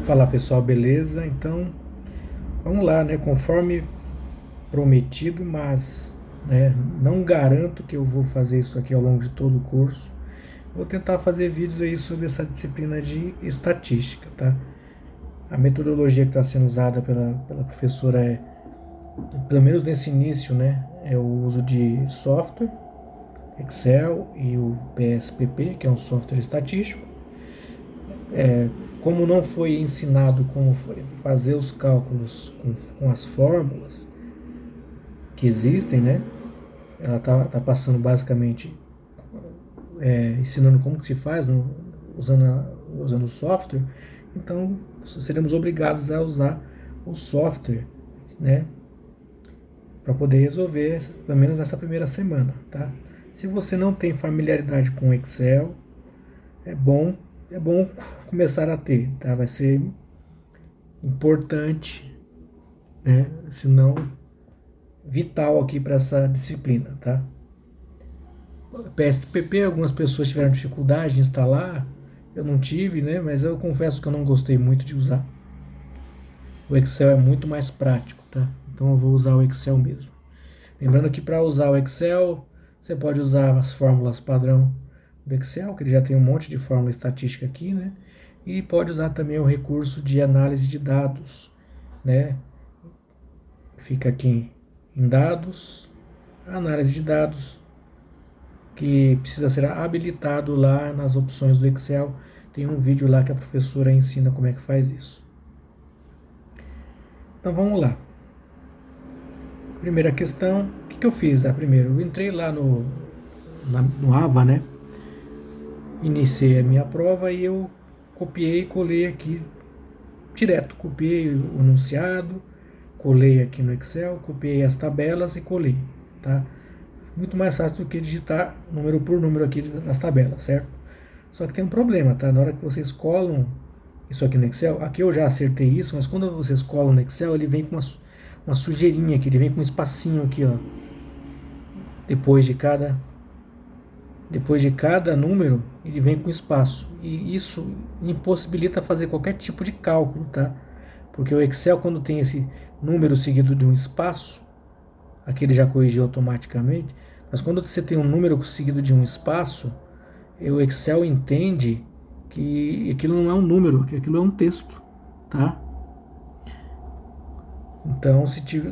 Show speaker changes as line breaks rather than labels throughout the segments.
Fala pessoal, beleza? Então vamos lá, né? Conforme prometido, mas né, não garanto que eu vou fazer isso aqui ao longo de todo o curso. Vou tentar fazer vídeos aí sobre essa disciplina de estatística, tá? A metodologia que está sendo usada pela professora pelo menos nesse início, né, é o uso de software, Excel e o PSPP, que é um software estatístico. Como não foi ensinado como fazer os cálculos com as fórmulas que existem, né? Ela tá passando basicamente ensinando como que se faz usando o software. Então seremos obrigados a usar o software, né? Para poder resolver, pelo menos nessa primeira semana, tá? Se você não tem familiaridade com Excel, é bom começar a ter, tá? Vai ser importante, né? Se não vital aqui para essa disciplina, tá? PSPP, algumas pessoas tiveram dificuldade de instalar, eu não tive, né? Mas eu confesso que eu não gostei muito de usar. O Excel é muito mais prático, tá? Então eu vou usar o Excel mesmo. Lembrando que para usar o Excel, você pode usar as fórmulas padrão do Excel, que ele já tem um monte de fórmula estatística aqui, né? E pode usar também o recurso de análise de dados, né? Fica aqui em dados, análise de dados, que precisa ser habilitado lá nas opções do Excel. Tem um vídeo lá que a professora ensina como é que faz isso. Então vamos lá. Primeira questão, o que eu fiz? Primeiro, eu entrei lá no AVA, né? Iniciei a minha prova e eu copiei e colei aqui direto. Copiei o enunciado, colei aqui no Excel, copiei as tabelas e colei, tá? Muito mais fácil do que digitar número por número aqui nas tabelas, certo? Só que tem um problema, tá? Na hora que vocês colam isso aqui no Excel, aqui eu já acertei isso, mas quando vocês colam no Excel, ele vem com uma sujeirinha aqui, ele vem com um espacinho aqui, ó. Depois de cada número, ele vem com espaço. E isso impossibilita fazer qualquer tipo de cálculo, tá? Porque o Excel, quando tem esse número seguido de um espaço, aqui ele já corrigiu automaticamente, mas quando você tem um número seguido de um espaço, o Excel entende que aquilo não é um número, que aquilo é um texto, tá? Então,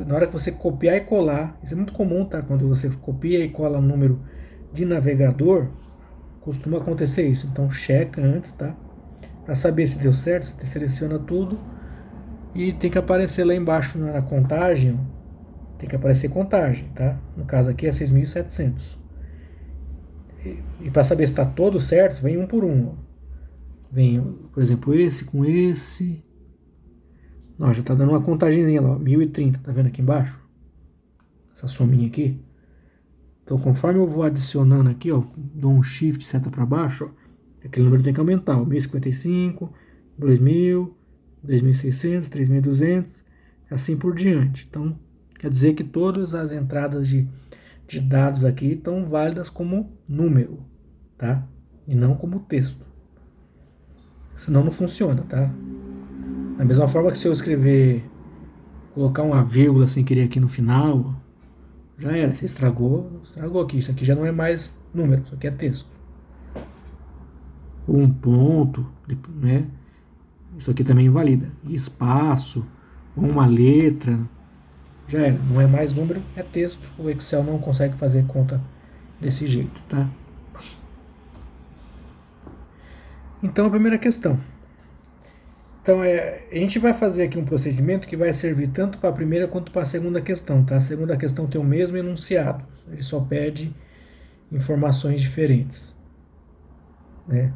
na hora que você copiar e colar, isso é muito comum, tá? Quando você copia e cola um número de navegador, costuma acontecer isso. Então, checa antes, tá? Para saber se deu certo, você seleciona tudo e tem que aparecer lá embaixo na contagem, tem que aparecer contagem, tá? No caso aqui é 6.700. E para saber se está todo certo, vem um por um. Ó. Vem, por exemplo, esse com esse. Não, já está dando uma contagemzinha lá, 1030, tá vendo aqui embaixo? Essa sominha aqui. Então, conforme eu vou adicionando aqui, ó, dou um shift, seta para baixo, ó, aquele número tem que aumentar, ó, 1055, 2000, 2600, 3200, assim por diante. Então, quer dizer que todas as entradas de dados aqui estão válidas como número, tá? E não como texto. Senão não funciona, tá? Da mesma forma que se eu colocar uma vírgula sem querer aqui no final, já era, você estragou aqui. Isso aqui já não é mais número, isso aqui é texto. Ou um ponto, né? Isso aqui também invalida. Espaço, ou uma letra, já era. Não é mais número, é texto. O Excel não consegue fazer conta desse jeito, tá? Então, a primeira questão. Então, a gente vai fazer aqui um procedimento que vai servir tanto para a primeira quanto para a segunda questão, tá? A segunda questão tem o mesmo enunciado, ele só pede informações diferentes, né?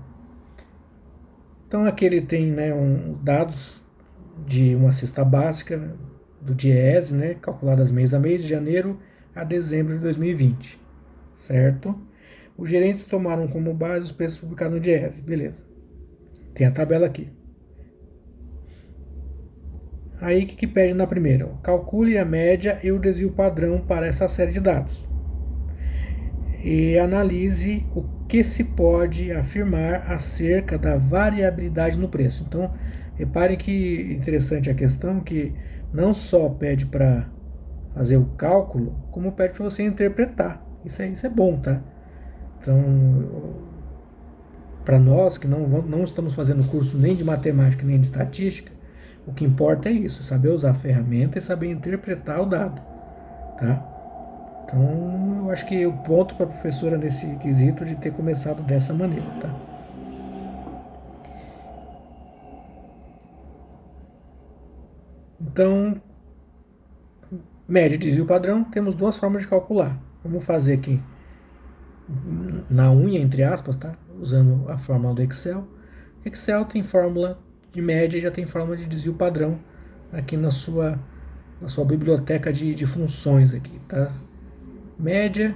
Então, aqui ele tem, né, dados de uma cesta básica do DIEESE, né, calculadas mês a mês, de janeiro a dezembro de 2020, certo? Os gerentes tomaram como base os preços publicados no DIEESE, beleza. Tem a tabela aqui. Aí o que pede na primeira? Calcule a média e o desvio padrão para essa série de dados. e analise o que se pode afirmar acerca da variabilidade no preço. Então, repare que interessante a questão que não só pede para fazer o cálculo, como pede para você interpretar. Isso é bom, tá? Então, para nós que não estamos fazendo curso nem de matemática nem de estatística, o que importa é isso, saber usar a ferramenta e saber interpretar o dado, tá? Então, eu acho que o ponto para a professora nesse quesito de ter começado dessa maneira, tá? Então, média, desvio padrão, temos duas formas de calcular. Vamos fazer aqui na unha, entre aspas, tá? Usando a fórmula do Excel. Excel tem fórmula de média e já tem fórmula de desvio padrão aqui na sua biblioteca de funções aqui, tá? Média,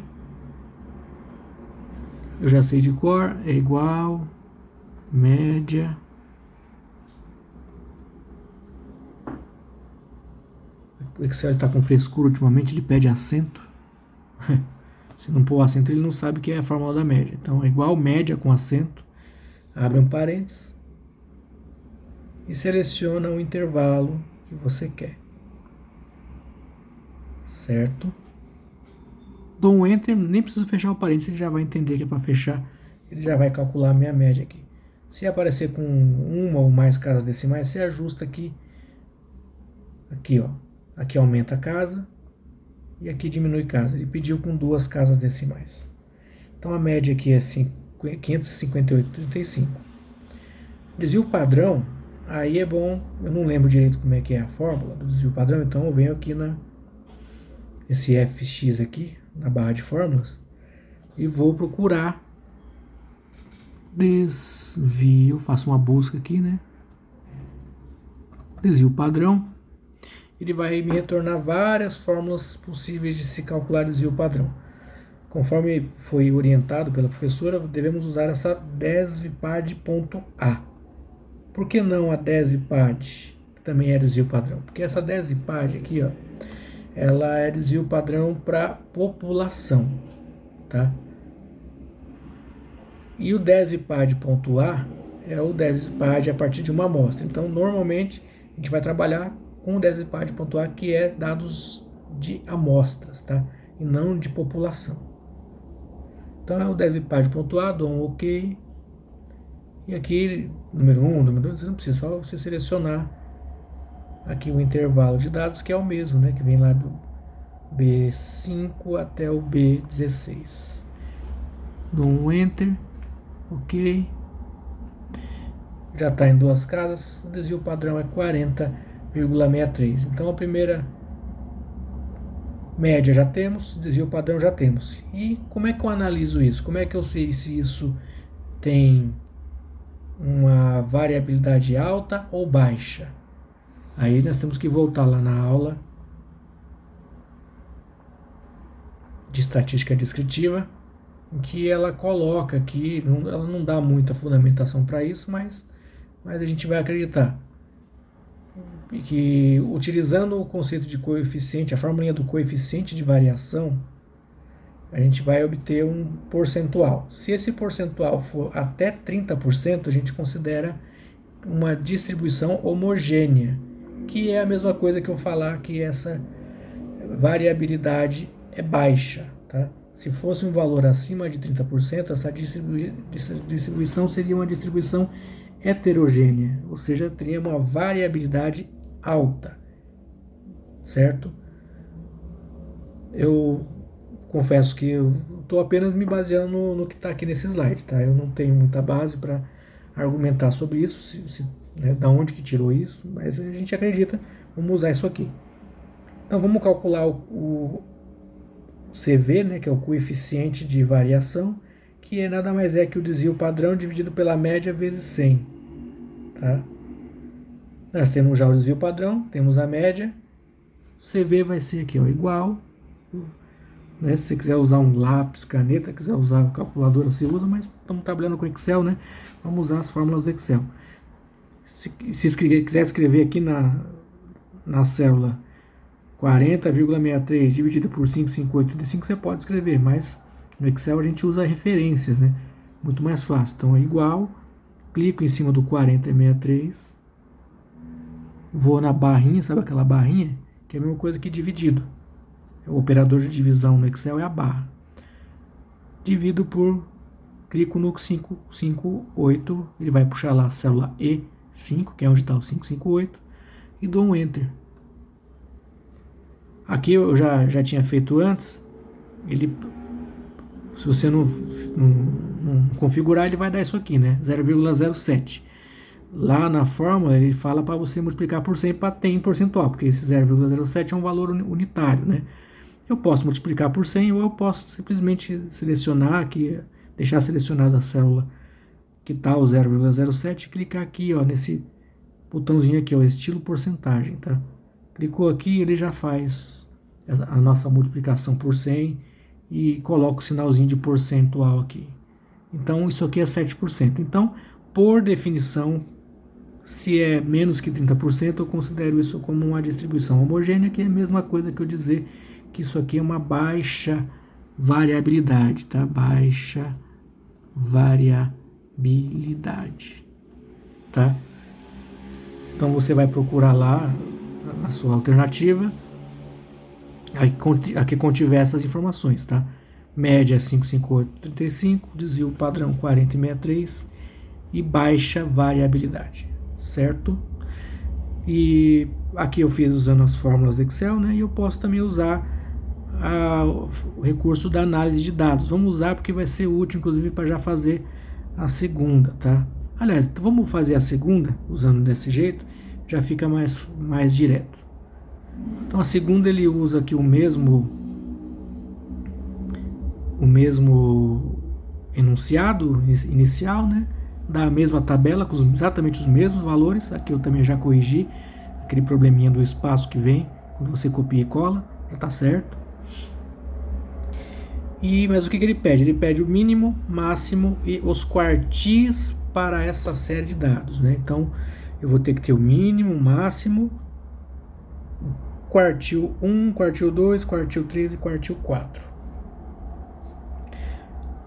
eu já sei de cor, é igual média o Excel está com frescura ultimamente, ele pede acento. Se não pôr acento, ele não sabe o que é a fórmula da média. Então é igual média com acento, abre um parênteses e seleciona o intervalo que você quer. Certo? Dou um Enter, nem preciso fechar o parênteses, ele já vai entender que é para fechar, ele já vai calcular a minha média aqui. Se aparecer com uma ou mais casas decimais, você ajusta aqui, ó. Aqui aumenta a casa e aqui diminui casa. Ele pediu com duas casas decimais. Então a média aqui é 558,35. Desvio padrão, aí é bom, eu não lembro direito como é que é a fórmula do desvio padrão, então eu venho aqui esse FX aqui, na barra de fórmulas, e vou procurar desvio, faço uma busca aqui, né? Desvio padrão. Ele vai me retornar várias fórmulas possíveis de se calcular desvio padrão. Conforme foi orientado pela professora, devemos usar essa desvpad.a. Por que não a desvpad, que também é desvio padrão? Porque essa desvpad aqui, ó, ela é desvio padrão para população, tá? E o desvpad.a é o desvpad a partir de uma amostra. Então, normalmente, a gente vai trabalhar com o desvpad.a, que é dados de amostras, tá? E não de população. Então é o desvpad.a, dou um OK. E aqui, número 1, número 2, você não precisa, só você selecionar aqui o intervalo de dados, que é o mesmo, né? Que vem lá do B5 até o B16. Dou um Enter, OK. Já está em duas casas, o desvio padrão é 40,63. Então a primeira média já temos, desvio padrão já temos. E como é que eu analiso isso? Como é que eu sei se isso tem uma variabilidade alta ou baixa? Aí nós temos que voltar lá na aula de estatística descritiva, em que ela coloca aqui, ela não dá muita fundamentação para isso, mas a gente vai acreditar que utilizando o conceito de coeficiente, a fórmula do coeficiente de variação, a gente vai obter um percentual. Se esse percentual for até 30%, a gente considera uma distribuição homogênea, que é a mesma coisa que eu falar que essa variabilidade é baixa, tá? Se fosse um valor acima de 30%, essa distribuição seria uma distribuição heterogênea, ou seja, teria uma variabilidade alta, certo? Eu confesso que eu estou apenas me baseando no que está aqui nesse slide, tá? Eu não tenho muita base para argumentar sobre isso, né, da onde que tirou isso, mas a gente acredita, vamos usar isso aqui. Então vamos calcular o CV, né, que é o coeficiente de variação, que nada mais é que o desvio padrão dividido pela média vezes 100. Tá? Nós temos já o desvio padrão, temos a média, CV vai ser aqui, ó, igual, né? Se você quiser usar um lápis, caneta, quiser usar uma calculadora, você usa, mas estamos trabalhando com Excel, né? Vamos usar as fórmulas do Excel. Se quiser escrever aqui na célula 40,63 dividido por 5,5835, você pode escrever, mas No Excel a gente usa referências, né? Muito mais fácil. Então é igual, clico em cima do 4063, vou na barrinha, sabe aquela barrinha? Que é a mesma coisa que dividido. O operador de divisão no Excel é a barra. Divido por, clico no 558, ele vai puxar lá a célula E5, que é onde está o 558, e dou um Enter. Aqui eu já tinha feito antes, ele, se você não configurar, ele vai dar isso aqui, né? 0,07. Lá na fórmula ele fala para você multiplicar por 100 para ter em percentual, porque esse 0,07 é um valor unitário, né? Eu posso multiplicar por 100 ou eu posso simplesmente selecionar aqui, deixar selecionada a célula que está o 0,07 e clicar aqui, ó, nesse botãozinho aqui, ó, estilo porcentagem, tá? Clicou aqui, ele já faz a nossa multiplicação por 100 e coloca o sinalzinho de percentual aqui. Então, isso aqui é 7%. Então, por definição, se é menos que 30%, eu considero isso como uma distribuição homogênea, que é a mesma coisa que eu dizer que isso aqui é uma baixa variabilidade, tá? Baixa variabilidade, tá? Então você vai procurar lá a sua alternativa, a que contiver essas informações, tá? Média 55835, desvio padrão 4063 e baixa variabilidade, certo? E aqui eu fiz usando as fórmulas do Excel, né? E eu posso também usar o recurso da análise de dados. Vamos usar porque vai ser útil, inclusive, para já fazer a segunda, tá? Aliás, então vamos fazer a segunda usando desse jeito, já fica mais direto. Então a segunda ele usa aqui o mesmo enunciado inicial, né? Da mesma tabela com exatamente os mesmos valores. Aqui eu também já corrigi aquele probleminha do espaço que vem quando você copia e cola, já está certo. Mas o que ele pede? Ele pede o mínimo, máximo e os quartis para essa série de dados, né? Então eu vou ter que ter o mínimo, máximo, quartil 1, quartil 2, quartil 3 e quartil 4.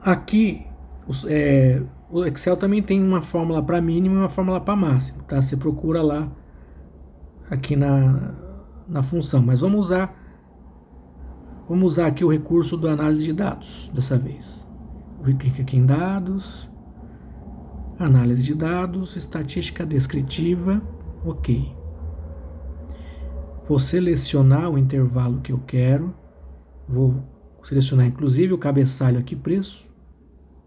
Aqui o Excel também tem uma fórmula para mínimo e uma fórmula para máximo, tá? Você procura lá aqui na função, mas vamos usar aqui o recurso da análise de dados dessa vez. Eu clico aqui em dados, análise de dados, estatística descritiva, ok. Vou selecionar o intervalo que eu quero, vou selecionar inclusive o cabeçalho aqui, preço.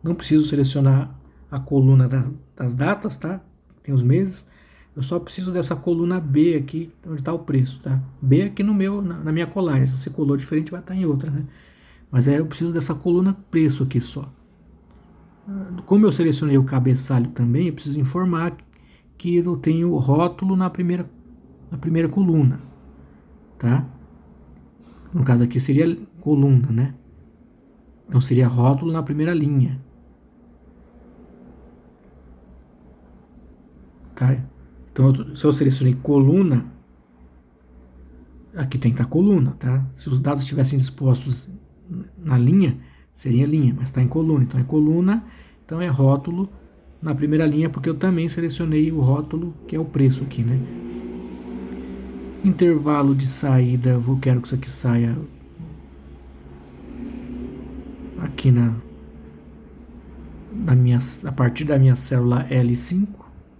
Não preciso selecionar a coluna das datas, tá? Tem os meses. Eu só preciso dessa coluna B aqui, onde está o preço, tá? B aqui na minha colagem. Se você colou diferente, vai estar em outra, né? Mas eu preciso dessa coluna preço aqui só. Como eu selecionei o cabeçalho também, eu preciso informar que eu tenho rótulo na primeira coluna, tá? No caso aqui seria coluna, né? Então seria rótulo na primeira linha. Tá? Então, se eu selecionei coluna, aqui tem que estar coluna, tá? Se os dados estivessem dispostos na linha, seria linha, mas está em coluna. Então é coluna, então é rótulo na primeira linha, porque eu também selecionei o rótulo, que é o preço aqui, né? Intervalo de saída, eu quero que isso aqui saia aqui a partir da minha célula L5,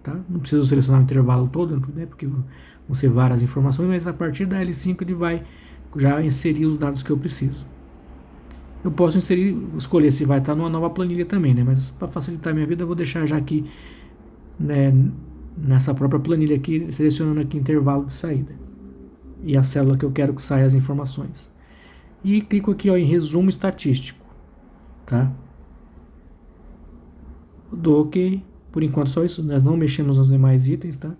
tá? Não preciso selecionar o intervalo todo, né? Porque vão ser várias informações, mas a partir da L5 ele vai já inserir os dados que eu preciso. Eu posso escolher se vai estar numa nova planilha também, né? Mas para facilitar a minha vida, eu vou deixar já aqui, né, nessa própria planilha aqui, selecionando aqui intervalo de saída e a célula que eu quero que saia as informações. E clico aqui, ó, em resumo estatístico, tá? Dou OK. Por enquanto só isso, nós não mexemos nos demais itens, tá?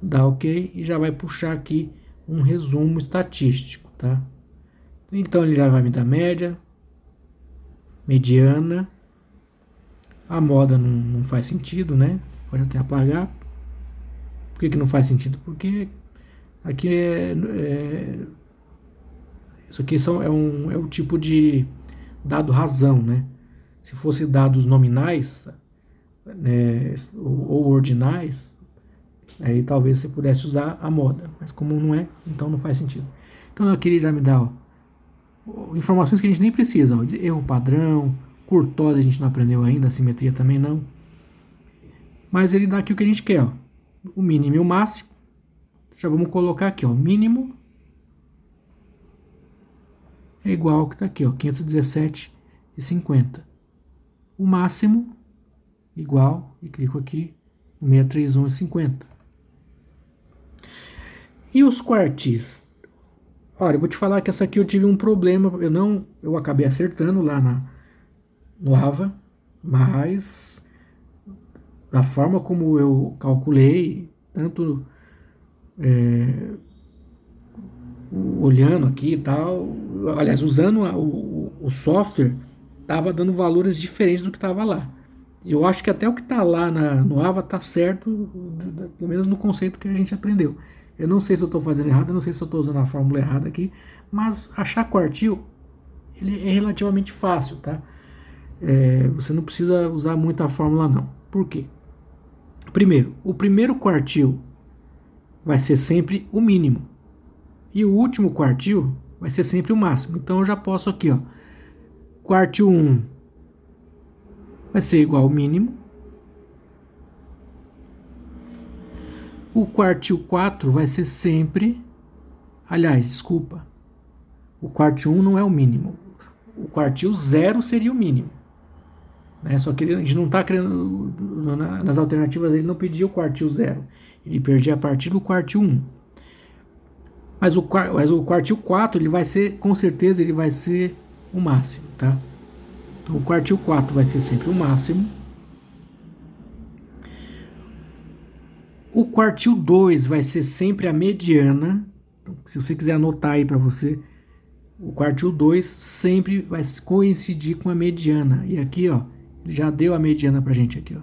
Dá OK e já vai puxar aqui um resumo estatístico, tá? Então ele já vai me dar média, mediana, a moda não faz sentido, né? Pode até apagar. Por que não faz sentido? Porque aqui isso aqui é o tipo de dado razão, né? Se fosse dados nominais, né, ou ordinais, aí talvez você pudesse usar a moda, mas como não é, então não faz sentido. Então aqui ele já me dá informações que a gente nem precisa, ó, de erro padrão, curtose a gente não aprendeu ainda, assimetria também não. Mas ele dá aqui o que a gente quer, ó, o mínimo e o máximo. Já vamos colocar aqui, ó, o mínimo é igual ao que está aqui, ó, 517,50. O máximo igual, e clico aqui, 631,50. E os quartis? Olha, eu vou te falar que essa aqui eu tive um problema, eu acabei acertando lá no AVA, mas da forma como eu calculei, tanto olhando aqui e tal, aliás, usando o software, estava dando valores diferentes do que estava lá. Eu acho que até o que está lá no AVA está certo, pelo menos no conceito que a gente aprendeu. Eu não sei se eu estou fazendo errado, eu não sei se eu estou usando a fórmula errada aqui, mas achar quartil ele é relativamente fácil, tá? Você não precisa usar muito a fórmula não. Por quê? Primeiro, o primeiro quartil vai ser sempre o mínimo e o último quartil vai ser sempre o máximo. Então eu já posso aqui, ó, quartil 1 vai ser igual ao mínimo. O quartil 4 vai ser sempre... Aliás, desculpa. O quartil 1 não é o mínimo. O quartil 0 seria o mínimo. Né? Só que a gente não está querendo... Nas alternativas ele não pedia o quartil 0. Ele perdia a partir do quartil 1. Mas o quartil 4, ele vai ser... Com certeza ele vai ser o máximo, tá? Então o quartil 4 vai ser sempre o máximo. O quartil 2 vai ser sempre a mediana. Então, se você quiser anotar aí para você, o quartil 2 sempre vai coincidir com a mediana. E aqui, ó, ele já deu a mediana pra gente aqui, ó.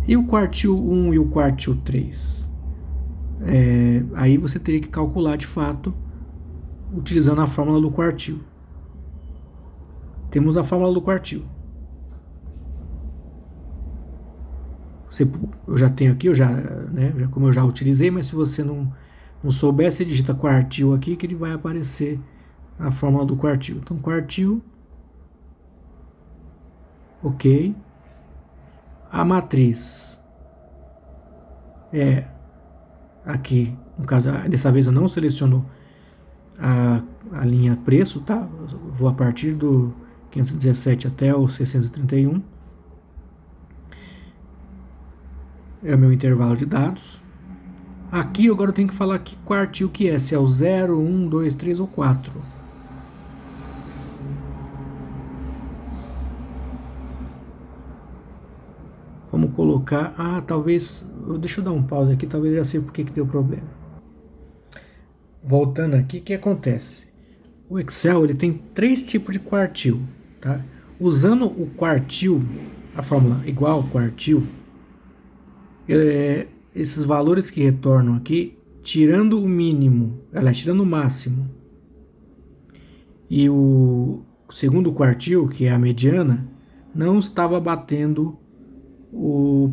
E o quartil 1 e o quartil 3? Aí você teria que calcular de fato utilizando a fórmula do quartil. Temos a fórmula do quartil. Eu já tenho aqui, como eu já utilizei, mas se você não souber, você digita quartil aqui que ele vai aparecer a fórmula do quartil. Então, quartil, ok. A matriz é aqui, no caso, dessa vez eu não seleciono a linha preço, tá? Eu vou a partir do 517 até o 631. É o meu intervalo de dados. Aqui agora eu tenho que falar que quartil que é, se é o 0, 1, 2, 3 ou 4. Vamos colocar, talvez, deixa eu dar um pause aqui, talvez eu já sei por que deu problema. Voltando aqui, o que acontece? O Excel ele tem 3 tipos de quartil, tá? Usando o quartil, a fórmula igual quartil, esses valores que retornam aqui, tirando o mínimo, tirando o máximo, e o segundo quartil, que é a mediana, não estava batendo o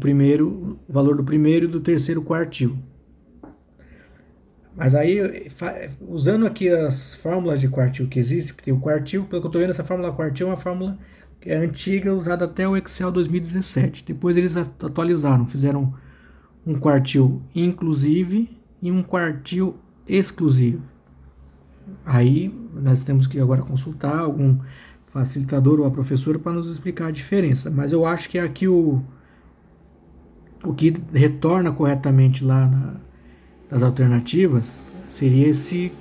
valor do primeiro e do terceiro quartil. Mas aí, usando aqui as fórmulas de quartil que existem, porque o quartil, pelo que eu estou vendo, essa fórmula quartil é uma fórmula que é antiga, usada até o Excel 2017. Depois eles atualizaram, fizeram um quartil inclusive e um quartil exclusivo. Aí nós temos que agora consultar algum facilitador ou a professora para nos explicar a diferença. Mas eu acho que aqui o que retorna corretamente lá nas alternativas seria esse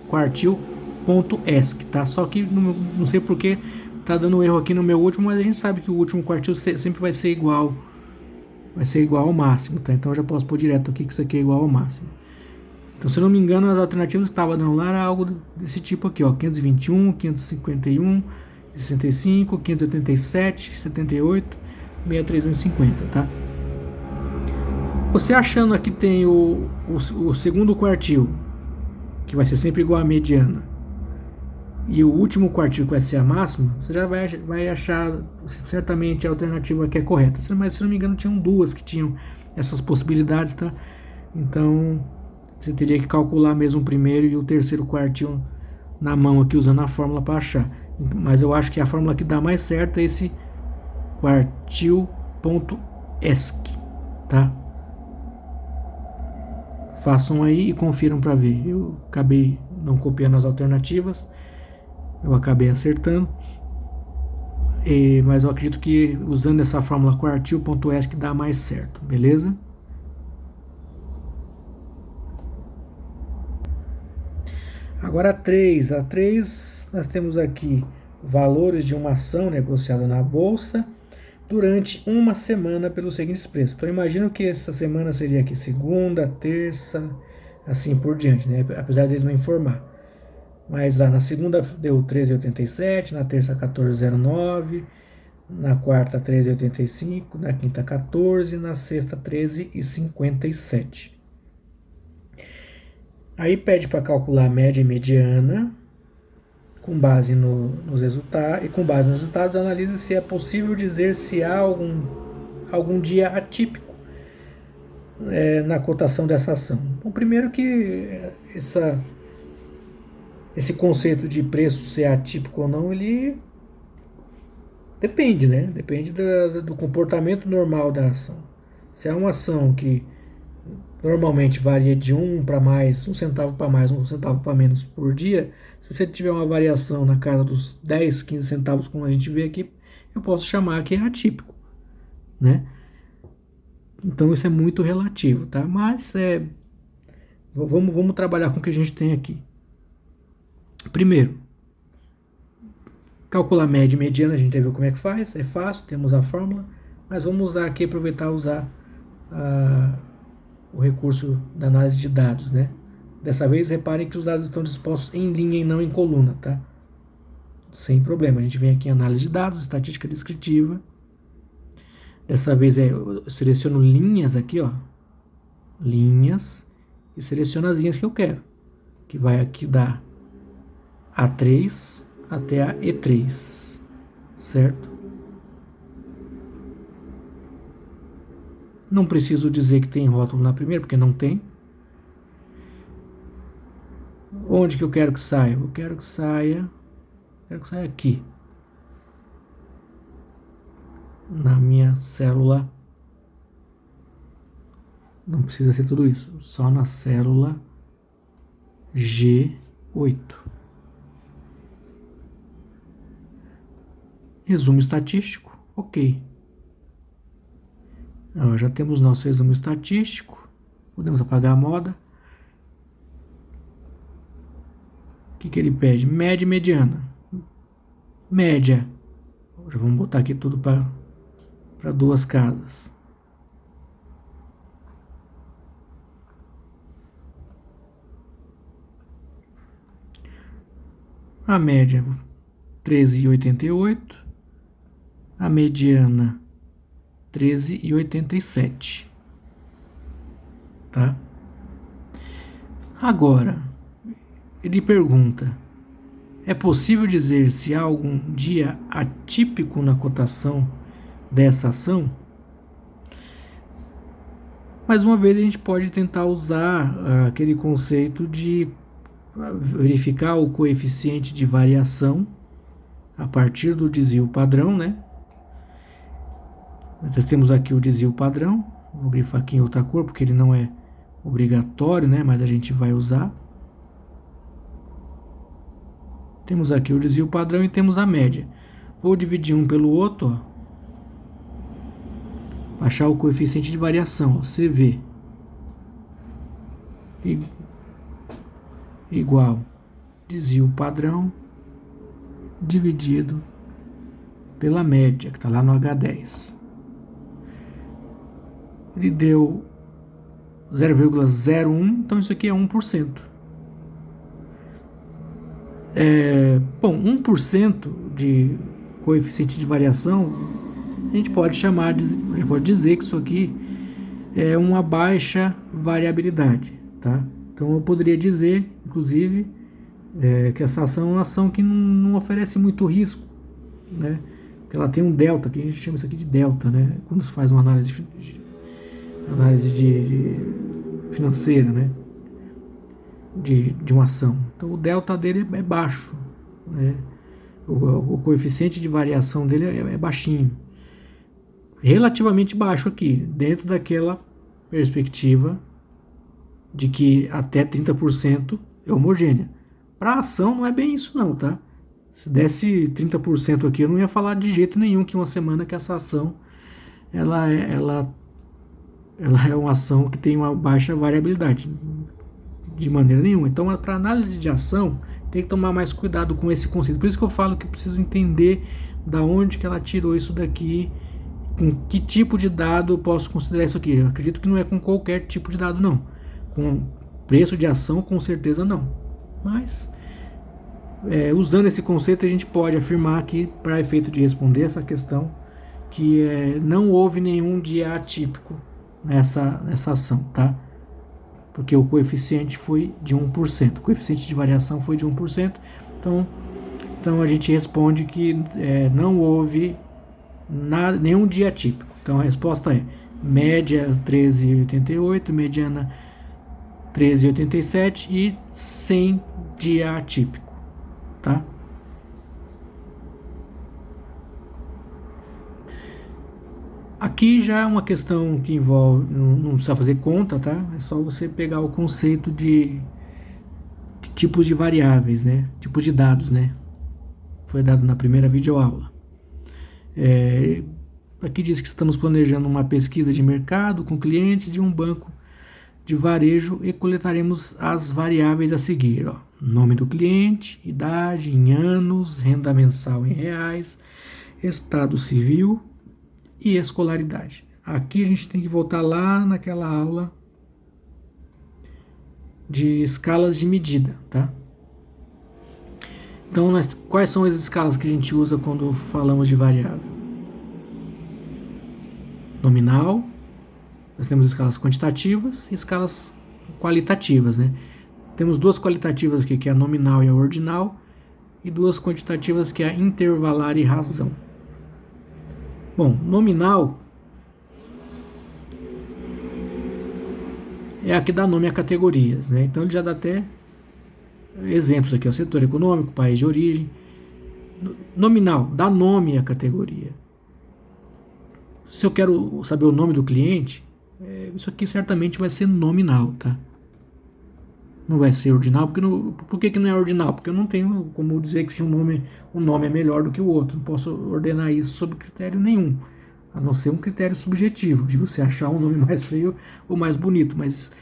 quartil.esc, tá? Só que não sei porque tá dando erro aqui no meu último, mas a gente sabe que o último quartil sempre vai ser igual ao máximo, tá? Então eu já posso pôr direto aqui que isso aqui é igual ao máximo. Então, se eu não me engano, as alternativas que estava dando lá era algo desse tipo aqui, ó, 521, 551, 65, 587, 78, 631,50, tá? Você achando aqui tem o segundo quartil que vai ser sempre igual à mediana, e o último quartil que vai ser a máxima, você já vai achar certamente a alternativa que é correta. Mas se não me engano tinham duas que tinham essas possibilidades, tá? Então você teria que calcular mesmo o primeiro e o terceiro quartil na mão aqui usando a fórmula para achar. Mas eu acho que a fórmula que dá mais certo é esse quartil.esc, tá? Façam aí e confiram para ver. Eu acabei não copiando as alternativas, eu acabei acertando, mas eu acredito que usando essa fórmula quartil.esc dá mais certo, beleza? Agora a 3 nós temos aqui valores de uma ação negociada na bolsa durante uma semana pelos seguintes preços. Então imagino que essa semana seria aqui segunda, terça, assim por diante, né? Apesar de ele não informar. Mas lá na segunda deu 13,87, na terça 14,09, na quarta 13,85, na quinta 14, na sexta 13,57. Aí pede para calcular a média e mediana com base nos resultados, e com base nos resultados analisa se é possível dizer se há algum dia atípico na cotação dessa ação. Bom, primeiro que esse conceito de preço ser atípico ou não, ele depende, né? Depende do comportamento normal da ação. Se é uma ação que normalmente varia de 1 para mais, 1 centavo para mais, 1 centavo para menos por dia, se você tiver uma variação na casa dos 10, 15 centavos, como a gente vê aqui, eu posso chamar que é atípico, né? Então isso é muito relativo, tá? Mas vamos trabalhar com o que a gente tem aqui. Primeiro, calcular média e mediana, a gente já viu como é que faz, é fácil, temos a fórmula, mas vamos usar aqui, aproveitar e usar o recurso da análise de dados, né? Dessa vez, reparem que os dados estão dispostos em linha e não em coluna, tá? Sem problema, a gente vem aqui em análise de dados, estatística descritiva. Dessa vez eu seleciono linhas aqui, ó, linhas, e seleciono as linhas que eu quero, que vai aqui da A3 até a E3, certo? Não preciso dizer que tem rótulo na primeira, porque não tem. Onde que eu quero que saia? Eu quero que saia aqui, na minha célula. Não precisa ser tudo isso, só na célula G8. Resumo estatístico, ok. Já temos nosso resumo estatístico. Podemos apagar a moda. O que ele pede? Média e mediana. Média. Já vamos botar aqui tudo para duas casas. A média 13,88. A mediana 13,87. Tá? Agora, ele pergunta: é possível dizer se há algum dia atípico na cotação dessa ação? Mais uma vez, a gente pode tentar usar aquele conceito de verificar o coeficiente de variação a partir do desvio padrão, né? Nós temos aqui o desvio padrão. Vou grifar aqui em outra cor, porque ele não é obrigatório, né? Mas a gente vai usar. Temos aqui o desvio padrão e temos a média. Vou dividir um pelo outro, ó. Achar o coeficiente de variação, ó, CV. Igual desvio padrão dividido pela média, que está lá no H10. Ele deu 0,01, então isso aqui é 1%. Bom, 1% de coeficiente de variação, a gente pode dizer que isso aqui é uma baixa variabilidade, tá? Então eu poderia dizer, inclusive, que essa ação é uma ação que não oferece muito risco, né? Porque ela tem um delta, que a gente chama isso aqui de delta, né? Quando se faz uma análise financeira, né? De uma ação. Então o delta dele é baixo, né? O coeficiente de variação dele é baixinho, relativamente baixo aqui, dentro daquela perspectiva de que até 30% é homogênea. Para a ação não é bem isso não, tá? Se desse 30% aqui, eu não ia falar de jeito nenhum que uma semana que essa ação ela é uma ação que tem uma baixa variabilidade, de maneira nenhuma. Então, para análise de ação, tem que tomar mais cuidado com esse conceito. Por isso que eu falo que eu preciso entender da onde que ela tirou isso daqui, com que tipo de dado eu posso considerar isso aqui. Eu acredito que não é com qualquer tipo de dado, não. Com preço de ação, com certeza não. Mas, usando esse conceito, a gente pode afirmar que, para efeito de responder essa questão, que não houve nenhum dia atípico nessa ação, tá? Porque o coeficiente foi de 1%, o coeficiente de variação foi de 1%, então a gente responde que não houve nenhum dia atípico. Então a resposta é média 13,88, mediana 13,87 e sem dia atípico, tá? Aqui já é uma questão que envolve, não precisa fazer conta, tá? É só você pegar o conceito de tipos de variáveis, né? Tipos de dados, né? Foi dado na primeira videoaula. Aqui diz que estamos planejando uma pesquisa de mercado com clientes de um banco de varejo e coletaremos as variáveis a seguir, ó. Nome do cliente, idade em anos, renda mensal em reais, estado civil e escolaridade. Aqui a gente tem que voltar lá naquela aula de escalas de medida, tá? Então, quais são as escalas que a gente usa quando falamos de variável? Nominal, nós temos escalas quantitativas e escalas qualitativas, né? Temos duas qualitativas aqui, que é a nominal e a ordinal, e duas quantitativas, que é a intervalar e razão. Bom, nominal é a que dá nome a categorias, né? Então ele já dá até exemplos aqui, o setor econômico, país de origem. Nominal, dá nome à categoria. Se eu quero saber o nome do cliente, isso aqui certamente vai ser nominal, tá? Não vai ser ordinal, porque por que não é ordinal? Porque eu não tenho como dizer que se um nome é melhor do que o outro. Não posso ordenar isso sob critério nenhum, a não ser um critério subjetivo, de você achar um nome mais feio ou mais bonito, mas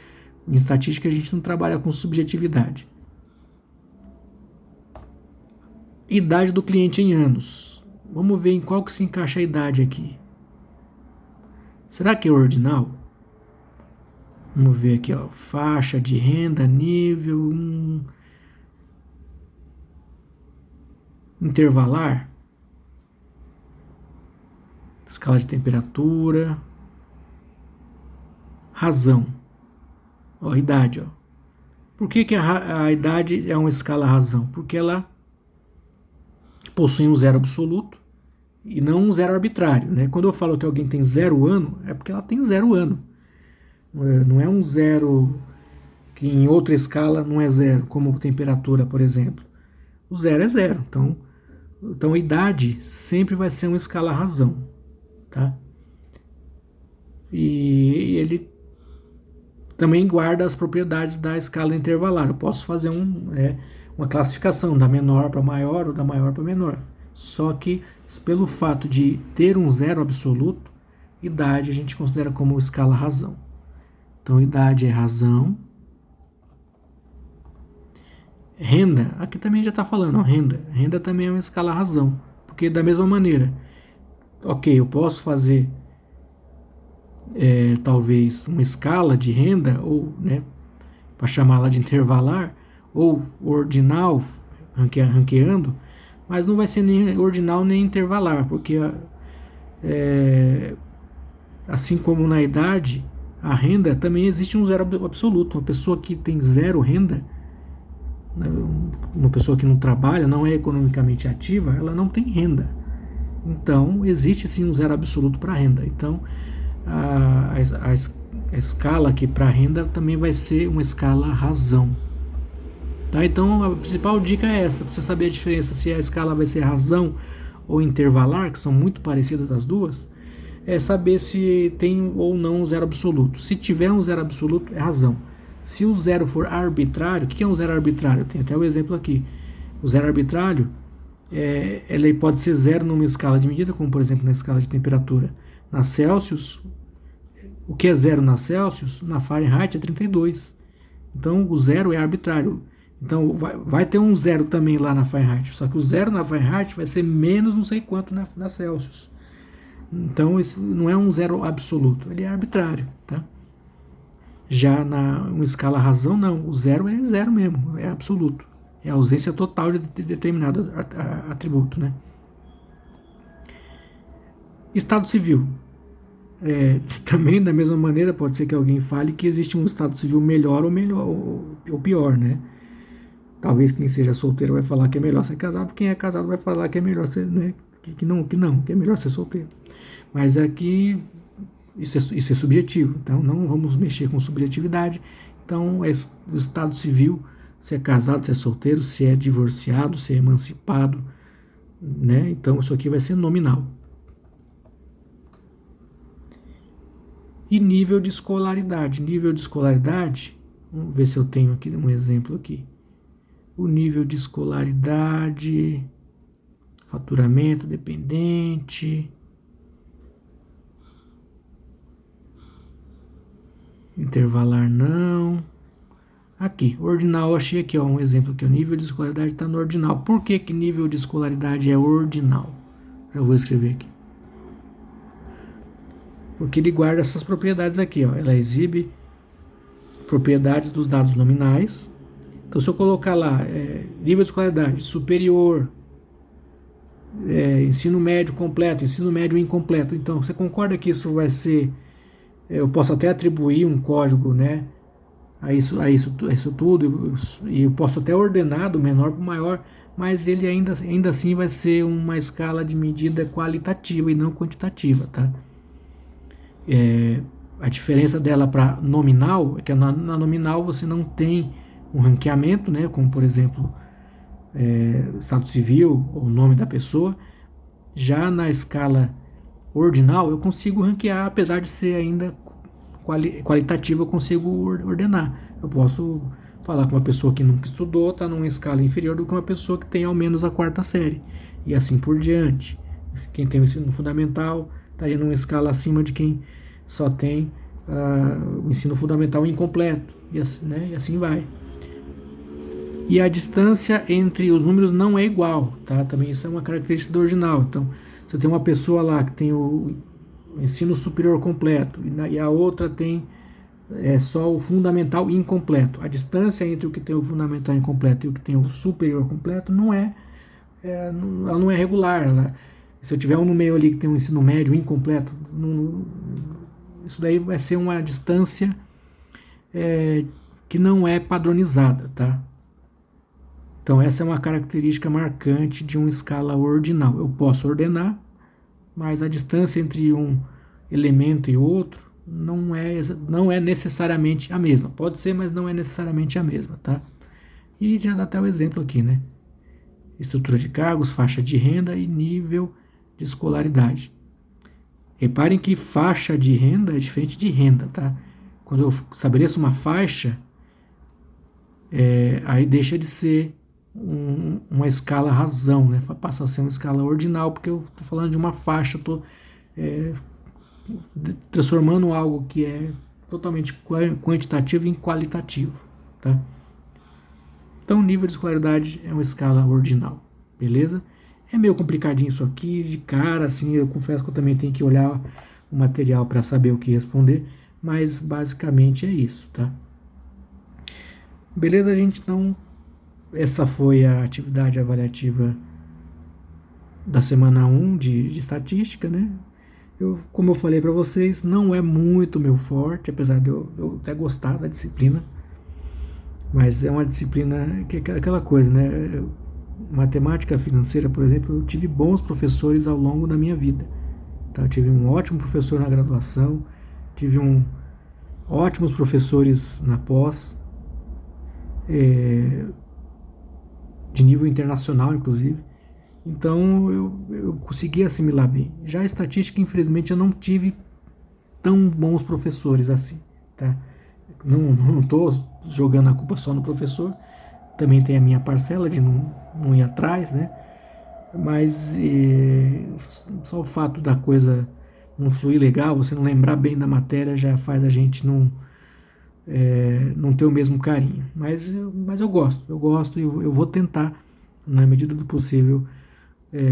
em estatística a gente não trabalha com subjetividade. Idade do cliente em anos. Vamos ver em qual que se encaixa a idade aqui. Será que é ordinal? Vamos ver aqui, ó, faixa de renda, nível, intervalar, escala de temperatura, razão, ó, idade, ó. Por que a idade é uma escala razão? Porque ela possui um zero absoluto e não um zero arbitrário, né? Quando eu falo que alguém tem 0 ano, é porque ela tem 0 ano. Não é um zero que em outra escala não é zero, como temperatura, por exemplo. O zero é zero. Então a idade sempre vai ser uma escala razão, tá? E ele também guarda as propriedades da escala intervalar. Eu posso fazer uma classificação da menor para maior ou da maior para menor. Só que pelo fato de ter um zero absoluto, idade a gente considera como escala razão. Então, idade é razão. Renda, aqui também já está falando, ó, renda. Renda também é uma escala razão. Porque da mesma maneira, ok, eu posso fazer talvez uma escala de renda, ou, né, para chamá-la de intervalar, ou ordinal, ranqueando, mas não vai ser nem ordinal nem intervalar, porque assim como na idade, a renda também existe um zero absoluto. Uma pessoa que tem zero renda, né, uma pessoa que não trabalha, não é economicamente ativa, ela não tem renda. Então, existe sim um zero absoluto para a renda. Então, a escala aqui para a renda também vai ser uma escala razão. Tá? Então, a principal dica é essa, para você saber a diferença se a escala vai ser razão ou intervalar, que são muito parecidas as duas, é saber se tem ou não um zero absoluto. Se tiver um zero absoluto, é razão. Se o zero for arbitrário, o que é um zero arbitrário? Tem até o exemplo aqui. O zero arbitrário, ele pode ser zero numa escala de medida, como por exemplo na escala de temperatura. Na Celsius, o que é zero na Celsius, na Fahrenheit é 32. Então o zero é arbitrário. Então vai ter um zero também lá na Fahrenheit. Só que o zero na Fahrenheit vai ser menos não sei quanto na Celsius. Então esse não é um zero absoluto, ele é arbitrário, tá? Já na uma escala razão, não. O zero é zero mesmo, é absoluto. É a ausência total de determinado atributo, né? Estado civil. Também da mesma maneira pode ser que alguém fale que existe um estado civil melhor ou pior, né? Talvez quem seja solteiro vai falar que é melhor ser casado, quem é casado vai falar que é melhor ser, né? Que é melhor ser solteiro. Mas aqui isso é subjetivo, então não vamos mexer com subjetividade. Então o estado civil, se é casado, se é solteiro, se é divorciado, se é emancipado, né? Então isso aqui vai ser nominal. E nível de escolaridade. Nível de escolaridade, vamos ver se eu tenho aqui um exemplo aqui. O nível de escolaridade, faturamento dependente, intervalar não. Aqui, ordinal, achei aqui ó, um exemplo aqui. O nível de escolaridade está no ordinal. Por que nível de escolaridade é ordinal? Já vou escrever aqui. Porque ele guarda essas propriedades aqui, ó. Ela exibe propriedades dos dados nominais. Então, se eu colocar lá nível de escolaridade superior, ensino médio completo, ensino médio incompleto, então você concorda que isso vai ser, eu posso até atribuir um código, né, a isso tudo, e eu posso até ordenar do menor para o maior, mas ele ainda assim vai ser uma escala de medida qualitativa e não quantitativa, tá? A diferença dela para nominal é que na nominal você não tem um ranqueamento, né, como por exemplo estado civil ou o nome da pessoa. Já na escala ordinal eu consigo ranquear, apesar de ser ainda qualitativo, eu consigo ordenar. Eu posso falar com uma pessoa que nunca estudou, está numa escala inferior do que uma pessoa que tem ao menos a quarta série, e assim por diante. Quem tem o ensino fundamental estaria numa escala acima de quem só tem o ensino fundamental incompleto, e assim, né, e assim vai. E a distância entre os números não é igual, tá? Também isso é uma característica do ordinal. Então, se eu tenho uma pessoa lá que tem o ensino superior completo e a outra tem só o fundamental incompleto, a distância entre o que tem o fundamental incompleto e o que tem o superior completo ela não é regular. Se eu tiver um no meio ali que tem um ensino médio incompleto, isso daí vai ser uma distância que não é padronizada, tá? Então essa é uma característica marcante de uma escala ordinal. Eu posso ordenar, mas a distância entre um elemento e outro não é necessariamente a mesma. Pode ser, mas não é necessariamente a mesma, tá? E já dá até o exemplo aqui, né? Estrutura de cargos, faixa de renda e nível de escolaridade. Reparem que faixa de renda é diferente de renda, tá? Quando eu estabeleço uma faixa, aí deixa de ser uma escala razão, né? Passa a ser uma escala ordinal, porque eu estou falando de uma faixa, estou transformando algo que é totalmente quantitativo em qualitativo, tá? Então, o nível de escolaridade é uma escala ordinal, beleza? É meio complicadinho isso aqui, de cara, assim, eu confesso que eu também tenho que olhar o material para saber o que responder, mas basicamente é isso, tá? Beleza, gente? Então, essa foi a atividade avaliativa da semana 1 de estatística, né? Como eu falei para vocês, não é muito meu forte, apesar de eu até gostar da disciplina, Mas é uma disciplina que é aquela coisa, né? Matemática financeira, por exemplo, eu tive bons professores ao longo da minha vida. Tá? Eu tive um ótimo professor na graduação, tive ótimos professores na pós, é, de nível internacional, inclusive. Então eu consegui assimilar bem. Já a estatística, infelizmente, eu não tive tão bons professores assim, tá? Não estou jogando a culpa só no professor, também tem a minha parcela de não ir atrás, né? Mas só o fato da coisa não fluir legal, você não lembrar bem da matéria, já faz a gente não ter o mesmo carinho. Mas eu gosto e eu vou tentar, na medida do possível,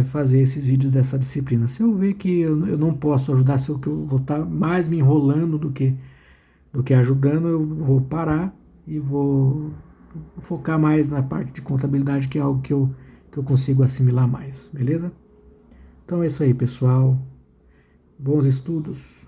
fazer esses vídeos dessa disciplina. Se eu ver que eu não posso ajudar, se eu vou estar mais me enrolando do que ajudando, eu vou parar e vou focar mais na parte de contabilidade, que é algo que eu consigo assimilar mais, beleza? Então é isso aí, pessoal. Bons estudos.